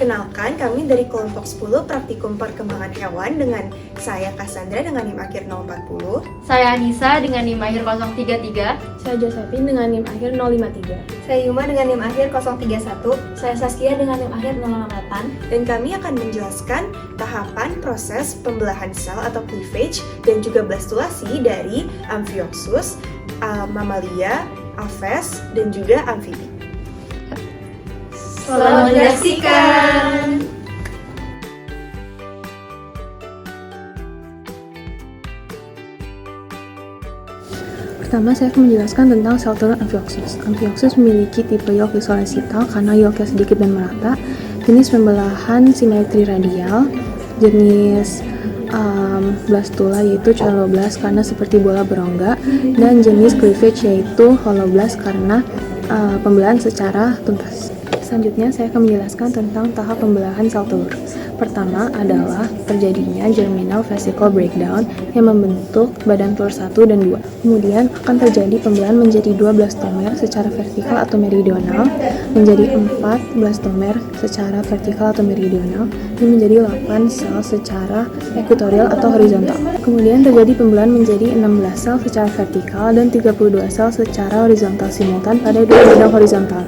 Perkenalkan, kami dari kelompok 10 Praktikum Perkembangan Hewan dengan saya Cassandra dengan NIM akhir 040. Saya Anissa dengan NIM akhir 033. Saya Josephine dengan NIM akhir 053. Saya Yuma dengan NIM akhir 031. Saya Saskia dengan NIM akhir 068. Dan kami akan menjelaskan tahapan proses pembelahan sel atau cleavage dan juga blastulasi dari Amphioxus, Mamalia, Aves, dan juga amfibi. Selamat menyaksikan! Pertama, saya akan menjelaskan tentang sel telur Amphioxus. Amphioxus memiliki tipe yolk isolesital karena yolknya sedikit dan merata, jenis pembelahan simetri radial, jenis blastula yaitu chloroblast karena seperti bola berongga, dan jenis cleavage yaitu holoblast karena pembelahan secara tuntas. Selanjutnya, saya akan menjelaskan tentang tahap pembelahan sel telur. Pertama adalah terjadinya germinal vesicle breakdown yang membentuk badan telur 1 dan 2. Kemudian akan terjadi pembelahan menjadi 2 blastomer secara vertikal atau meridional, menjadi 4 blastomer secara vertikal atau meridional, dan menjadi 8 sel secara ekuatorial atau horizontal. Kemudian terjadi pembelahan menjadi 16 sel secara vertikal dan 32 sel secara horizontal simultan pada 2 bidang horizontal.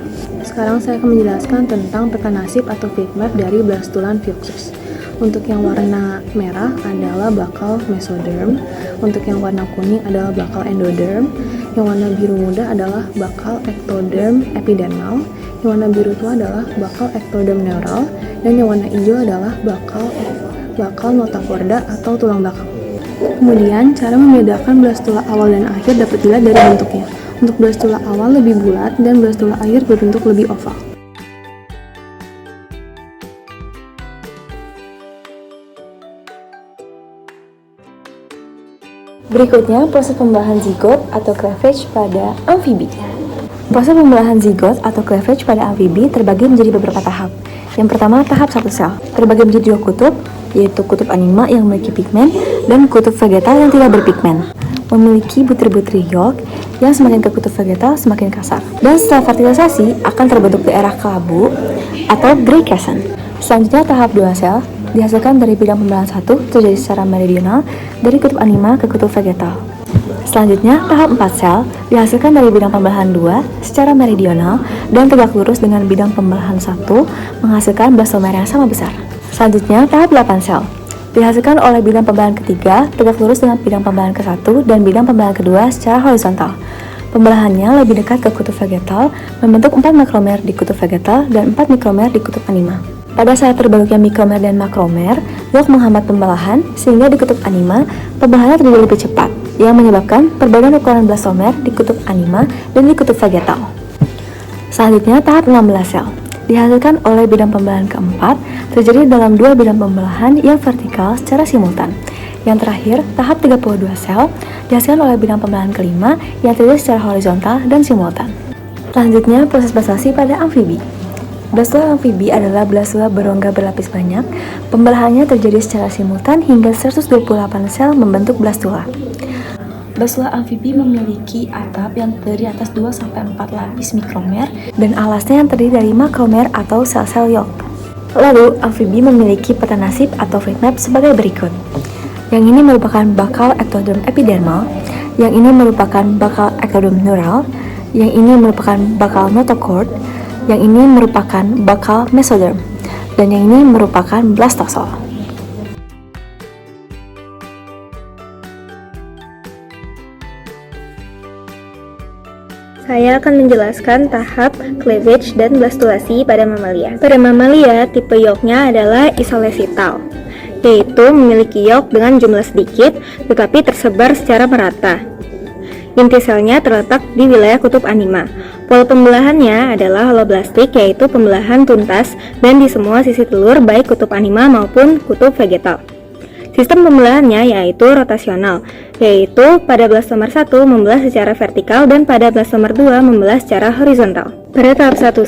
Sekarang saya akan menjelaskan tentang peta nasib atau fate map dari blastula Amphioxus. Untuk yang warna merah adalah bakal mesoderm, untuk yang warna kuning adalah bakal endoderm, yang warna biru muda adalah bakal ectoderm epidermal, yang warna biru tua adalah bakal ectoderm neural, dan yang warna hijau adalah bakal notochorda atau tulang belakang. Kemudian, cara membedakan blastula awal dan akhir dapat dilihat dari bentuknya. Untuk blastula awal lebih bulat dan blastula akhir berbentuk lebih oval. Berikutnya, proses pembelahan zigot atau cleavage pada amfibi. Proses pembelahan zigot atau cleavage pada amfibi terbagi menjadi beberapa tahap. Yang pertama, tahap satu sel, terbagi menjadi 2 kutub, yaitu kutub anima yang memiliki pigmen dan kutub vegetal yang tidak berpigmen. Memiliki butir-butir yolk yang semakin ke kutub vegetal semakin kasar. Dan setelah fertilisasi akan terbentuk daerah kelabu atau gray crescent. Selanjutnya tahap 2 sel dihasilkan dari bidang pembelahan 1 terjadi secara meridional dari kutub anima ke kutub vegetal. Selanjutnya tahap 4 sel dihasilkan dari bidang pembelahan 2 secara meridional dan tegak lurus dengan bidang pembelahan 1 menghasilkan blastomer yang sama besar. Selanjutnya tahap 8 sel dihasilkan oleh bidang pembelahan ketiga tegak lurus dengan bidang pembelahan ke-1 dan bidang pembelahan kedua secara horizontal. Pembelahannya lebih dekat ke kutub vegetal, membentuk 4 makromer di kutub vegetal dan 4 mikromer di kutub anima. Pada saat terbentuknya mikromer dan makromer, yolk menghambat pembelahan sehingga di kutub anima pembelahannya terjadi lebih cepat, yang menyebabkan perbedaan ukuran blastomer di kutub anima dan di kutub vegetal. Selanjutnya tahap 16 sel dihasilkan oleh bidang pembelahan keempat terjadi dalam 2 bidang pembelahan yang vertikal secara simultan. Yang terakhir, tahap 32 sel dihasilkan oleh bidang pembelahan kelima yang terjadi secara horizontal dan simultan. Selanjutnya, proses blastulasi pada amfibi. Blastula amfibi adalah blastula berongga berlapis banyak. Pembelahannya terjadi secara simultan hingga 128 sel membentuk blastula. Blastula amfibi memiliki atap yang terdiri atas 2-4 lapis mikromer dan alasnya yang terdiri dari makromer atau sel-sel yolk. Lalu, amfibi memiliki peta nasib atau fate map sebagai berikut. Yang ini merupakan bakal ectoderm epidermal, yang ini merupakan bakal ectoderm neural, yang ini merupakan bakal notochord, yang ini merupakan bakal mesoderm, dan yang ini merupakan blastosol. Saya akan menjelaskan tahap cleavage dan blastulasi pada mamalia. Pada mamalia, tipe yolknya adalah isolesital, yaitu memiliki yolk dengan jumlah sedikit tetapi tersebar secara merata. Inti selnya terletak di wilayah kutub anima. Pola pembelahannya adalah holoblastik, yaitu pembelahan tuntas dan di semua sisi telur baik kutub anima maupun kutub vegetal. Sistem pembelahannya yaitu rotasional, yaitu pada blastomer 1 membelah secara vertikal dan pada blastomer 2 membelah secara horizontal. Pada tahap 1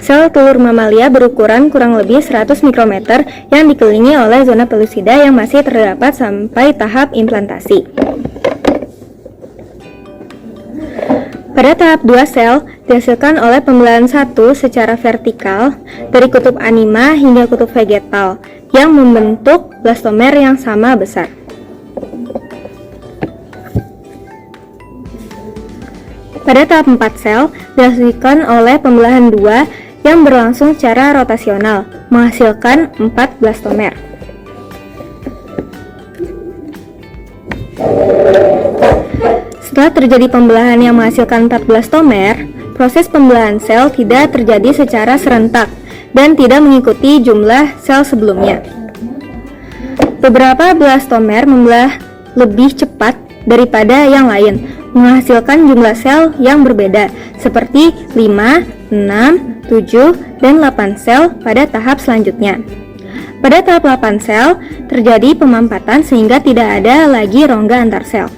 sel telur mamalia berukuran kurang lebih 100 mikrometer yang dikelilingi oleh zona pelusida yang masih terdapat sampai tahap implantasi. Pada tahap 2 sel dihasilkan oleh pembelahan satu secara vertikal dari kutub anima hingga kutub vegetal yang membentuk blastomer yang sama besar. Pada tahap 4 sel dihasilkan oleh pembelahan 2 yang berlangsung secara rotasional, menghasilkan 4 blastomer. Setelah terjadi pembelahan yang menghasilkan 4 blastomer, proses pembelahan sel tidak terjadi secara serentak dan tidak mengikuti jumlah sel sebelumnya. Beberapa blastomer membelah lebih cepat daripada yang lain, menghasilkan jumlah sel yang berbeda, seperti 5, 6, 7, dan 8 sel pada tahap selanjutnya. Pada tahap 8 sel, terjadi pemampatan sehingga tidak ada lagi rongga antar sel.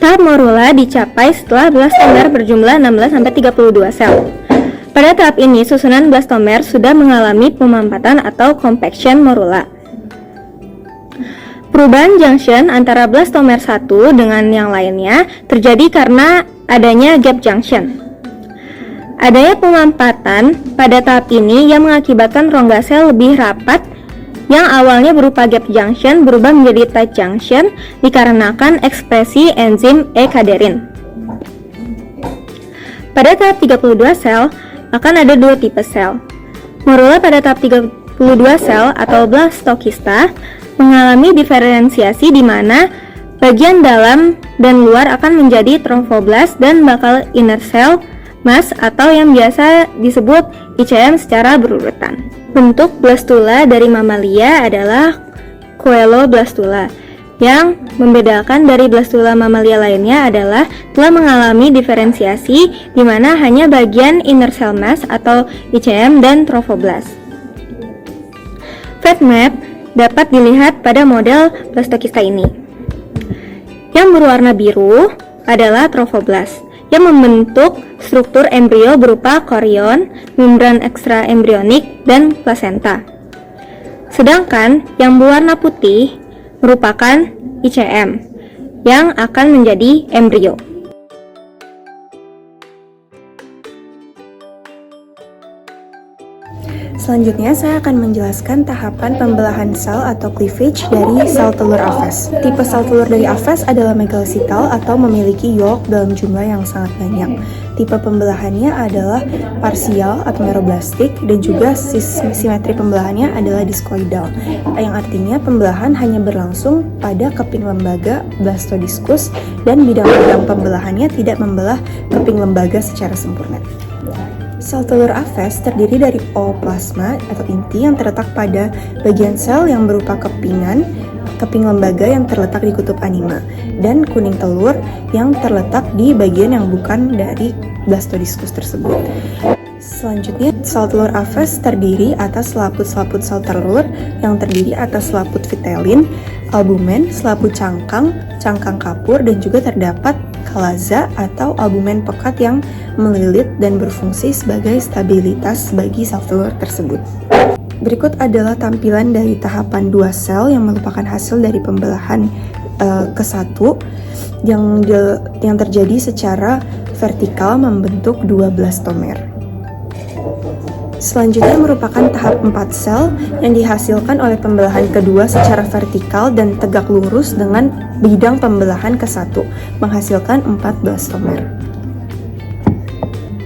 Tahap morula dicapai setelah blastomer berjumlah 16-32 sel. Pada tahap ini, susunan blastomer sudah mengalami pemampatan atau compaction morula. Perubahan junction antara blastomer satu dengan yang lainnya terjadi karena adanya gap junction. Adanya pemampatan pada tahap ini yang mengakibatkan rongga sel lebih rapat yang awalnya berupa gap junction berubah menjadi tight junction dikarenakan ekspresi enzim E-kaderin. Pada tahap 32 sel akan ada dua tipe sel. Morula pada tahap 32 sel atau blastokista mengalami diferensiasi di mana bagian dalam dan luar akan menjadi tromfoblast dan bakal inner cell mass atau yang biasa disebut ICM secara berurutan. Bentuk blastula dari mamalia adalah coeloblastula. Yang membedakan dari blastula mamalia lainnya adalah telah mengalami diferensiasi di mana hanya bagian inner cell mass atau ICM dan tromfoblast. Fat map dapat dilihat pada model blastokista ini. Yang berwarna biru adalah tromfoblast yang membentuk struktur embrio berupa chorion, membran ekstraembrionik, dan plasenta. Sedangkan yang berwarna putih merupakan ICM yang akan menjadi embrio. Selanjutnya, saya akan menjelaskan tahapan pembelahan sel atau cleavage dari sel telur Aves. Tipe sel telur dari Aves adalah megalocytal atau memiliki yolk dalam jumlah yang sangat banyak. Tipe pembelahannya adalah parsial atau meroblastik dan juga simetri pembelahannya adalah diskoidal, yang artinya pembelahan hanya berlangsung pada keping lembaga blastodiskus dan bidang-bidang pembelahannya tidak membelah keping lembaga secara sempurna. Sel telur Aves terdiri dari ooplasma atau inti yang terletak pada bagian sel yang berupa keping lembaga yang terletak di kutub anima, dan kuning telur yang terletak di bagian yang bukan dari blastodiskus tersebut. Selanjutnya, sel telur Aves terdiri atas selaput-selaput sel telur yang terdiri atas selaput vitelin, albumen, selaput cangkang kapur, dan juga terdapat kalaza atau albumen pekat yang melilit dan berfungsi sebagai stabilitas bagi sel telur tersebut. Berikut adalah tampilan dari tahapan 2 sel yang merupakan hasil dari pembelahan ke-1 yang terjadi secara vertikal membentuk 2 blastomer. Selanjutnya merupakan tahap 4 sel yang dihasilkan oleh pembelahan kedua secara vertikal dan tegak lurus dengan bidang pembelahan ke-1, menghasilkan 4 blastomer.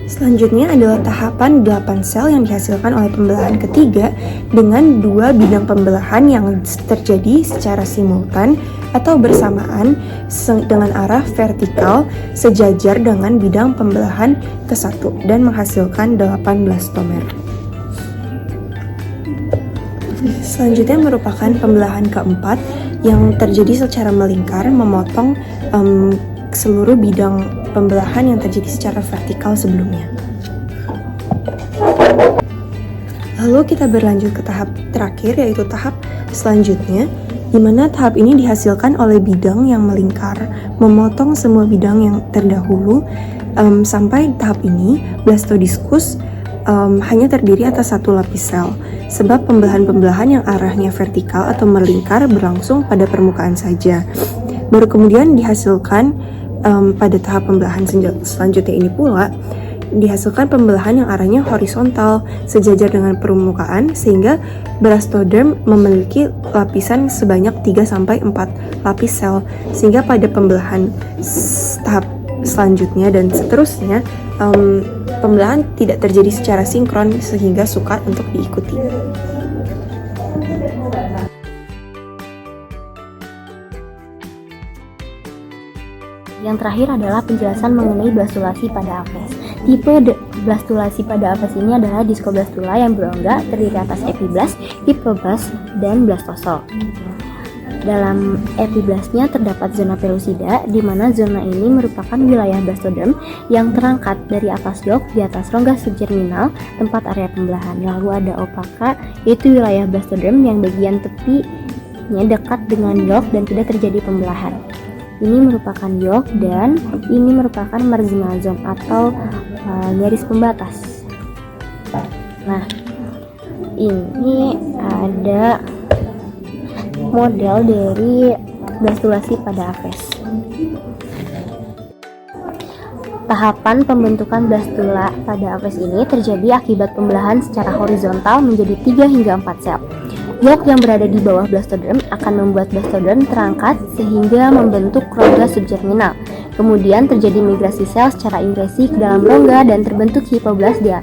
Selanjutnya adalah tahapan 8 sel yang dihasilkan oleh pembelahan ketiga dengan 2 bidang pembelahan yang terjadi secara simultan atau bersamaan dengan arah vertikal sejajar dengan bidang pembelahan ke-1 dan menghasilkan 8 blastomer. Selanjutnya merupakan pembelahan keempat yang terjadi secara melingkar memotong seluruh bidang pembelahan yang terjadi secara vertikal sebelumnya. Lalu kita berlanjut ke tahap terakhir, yaitu tahap selanjutnya, di mana tahap ini dihasilkan oleh bidang yang melingkar memotong semua bidang yang terdahulu. Sampai tahap ini blastodiskus hanya terdiri atas 1 lapis sel, sebab pembelahan-pembelahan yang arahnya vertikal atau melingkar berlangsung pada permukaan saja. Baru kemudian dihasilkan pada tahap pembelahan selanjutnya ini pula, dihasilkan pembelahan yang arahnya horizontal sejajar dengan permukaan sehingga blastoderm memiliki lapisan sebanyak 3-4 lapis sel, sehingga pada pembelahan tahap selanjutnya dan seterusnya pembelahan tidak terjadi secara sinkron sehingga sukar untuk diikuti. Yang terakhir adalah penjelasan mengenai blastulasi pada apes. Tipe blastulasi pada apes ini adalah diskoblastula yang berongga terdiri atas epiblast, hipoblast, dan blastosol. Dalam epiblastnya terdapat zona pellucida, di mana zona ini merupakan wilayah blastoderm yang terangkat dari atas yolk di atas rongga subgerminal tempat area pembelahan. Lalu ada opaka, yaitu wilayah blastoderm yang bagian tepinya dekat dengan yolk dan tidak terjadi pembelahan. Ini merupakan yolk dan ini merupakan marginal zone atau garis pembatas. Nah, ini ada model dari blastulasi pada apes. Tahapan pembentukan blastula pada apes ini terjadi akibat pembelahan secara horizontal menjadi 3 hingga 4 sel. Yolk yang berada di bawah blastoderm akan membuat blastoderm terangkat sehingga membentuk rongga subgerminal. Kemudian terjadi migrasi sel secara ingresi ke dalam rongga dan terbentuk hipoblast di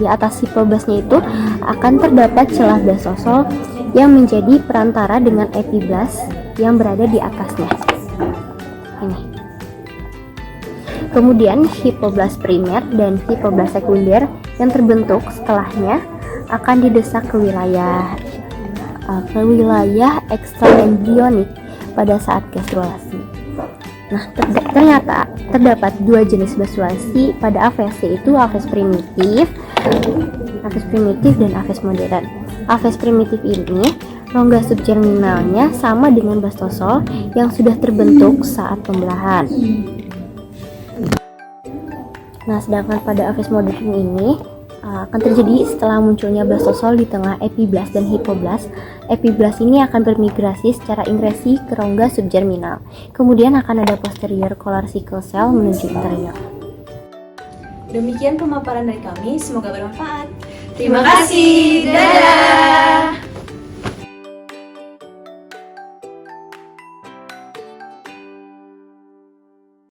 atas hipoblastnya itu akan terdapat celah blastosol yang menjadi perantara dengan epiblast yang berada di atasnya. Ini. Kemudian hipoblast primer dan hipoblast sekunder yang terbentuk setelahnya akan didesak ke wilayah ekstraembrionik pada saat gastrulasi. Nah, ternyata terdapat 2 jenis blastulasi pada apes, yaitu apes primitif dan apes modern. Apes primitif ini rongga subgerminalnya sama dengan blastosol yang sudah terbentuk saat pembelahan. Nah, sedangkan pada apes modern ini akan terjadi setelah munculnya blastosol di tengah epiblast dan hipoblast. Epiblast ini akan bermigrasi secara ingresi ke rongga subgerminal. Kemudian akan ada posterior collar sickle cell menuju interior. Demikian pemaparan dari kami, semoga bermanfaat. Terima kasih. Dadah.